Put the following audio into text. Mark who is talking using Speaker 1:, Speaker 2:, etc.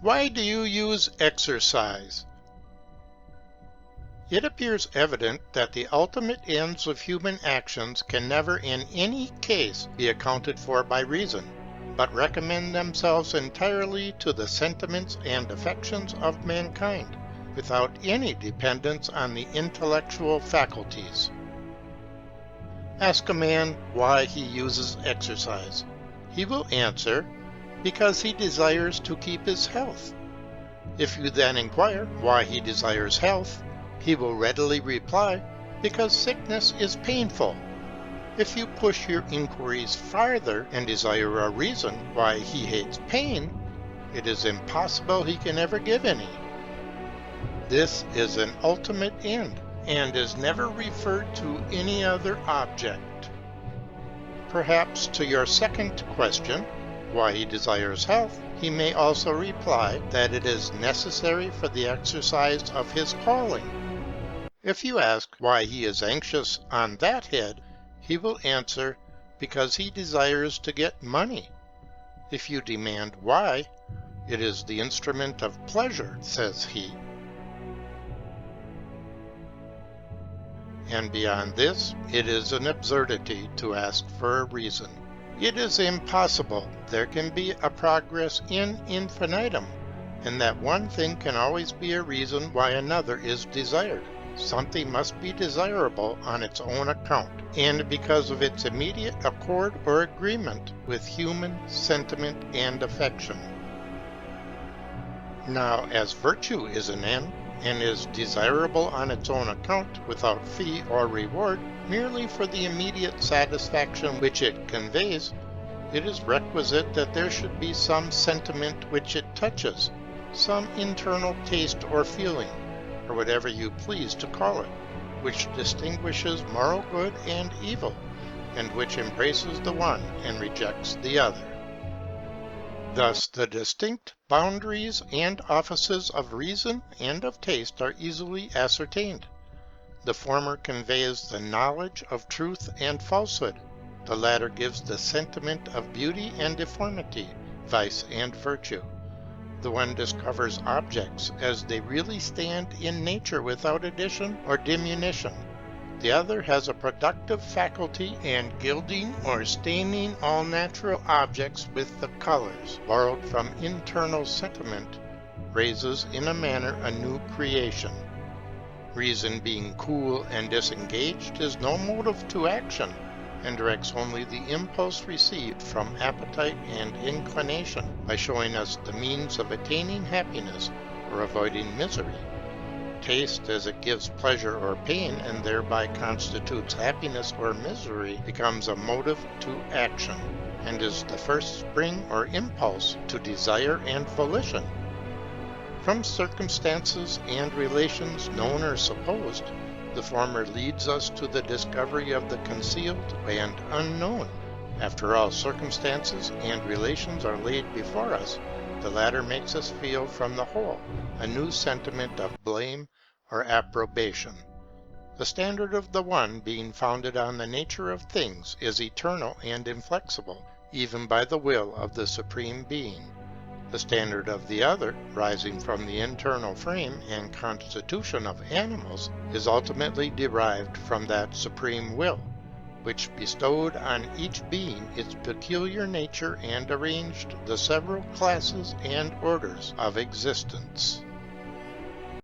Speaker 1: Why do you use exercise? It appears evident that the ultimate ends of human actions can never in any case be accounted for by reason, but recommend themselves entirely to the sentiments and affections of mankind, without any dependence on the intellectual faculties. Ask a man why he uses exercise. He will answer, because he desires to keep his health. If you then inquire why he desires health, he will readily reply, because sickness is painful. If you push your inquiries farther and desire a reason why he hates pain, it is impossible he can ever give any. This is an ultimate end, and is never referred to any other object. Perhaps to your second question, why he desires health, he may also reply that it is necessary for the exercise of his calling. If you ask why he is anxious on that head, he will answer, because he desires to get money. If you demand why, it is the instrument of pleasure, says he. And beyond this, it is an absurdity to ask for a reason. It is impossible there can be a progress in infinitum, and that one thing can always be a reason why another is desired. Something must be desirable on its own account, and because of its immediate accord or agreement with human sentiment and affection. Now, as virtue is an end, and is desirable on its own account, without fee or reward, merely for the immediate satisfaction which it conveys, it is requisite that there should be some sentiment which it touches, some internal taste or feeling, or whatever you please to call it, which distinguishes moral good and evil, and which embraces the one and rejects the other. Thus the distinct boundaries and offices of reason and of taste are easily ascertained. The former conveys the knowledge of truth and falsehood, the latter gives the sentiment of beauty and deformity, vice and virtue. The one discovers objects as they really stand in nature without addition or diminution. The other has a productive faculty, and gilding or staining all natural objects with the colors borrowed from internal sentiment, raises in a manner a new creation. Reason, being cool and disengaged, is no motive to action, and directs only the impulse received from appetite and inclination, by showing us the means of attaining happiness or avoiding misery. Taste, as it gives pleasure or pain, and thereby constitutes happiness or misery, becomes a motive to action, and is the first spring or impulse to desire and volition. From circumstances and relations, known or supposed, the former leads us to the discovery of the concealed and unknown. After all circumstances and relations are laid before us, the latter makes us feel from the whole a new sentiment of blame or approbation. The standard of the one, being founded on the nature of things, is eternal and inflexible, even by the will of the Supreme Being. The standard of the other, rising from the internal frame and constitution of animals, is ultimately derived from that supreme will, which bestowed on each being its peculiar nature and arranged the several classes and orders of existence.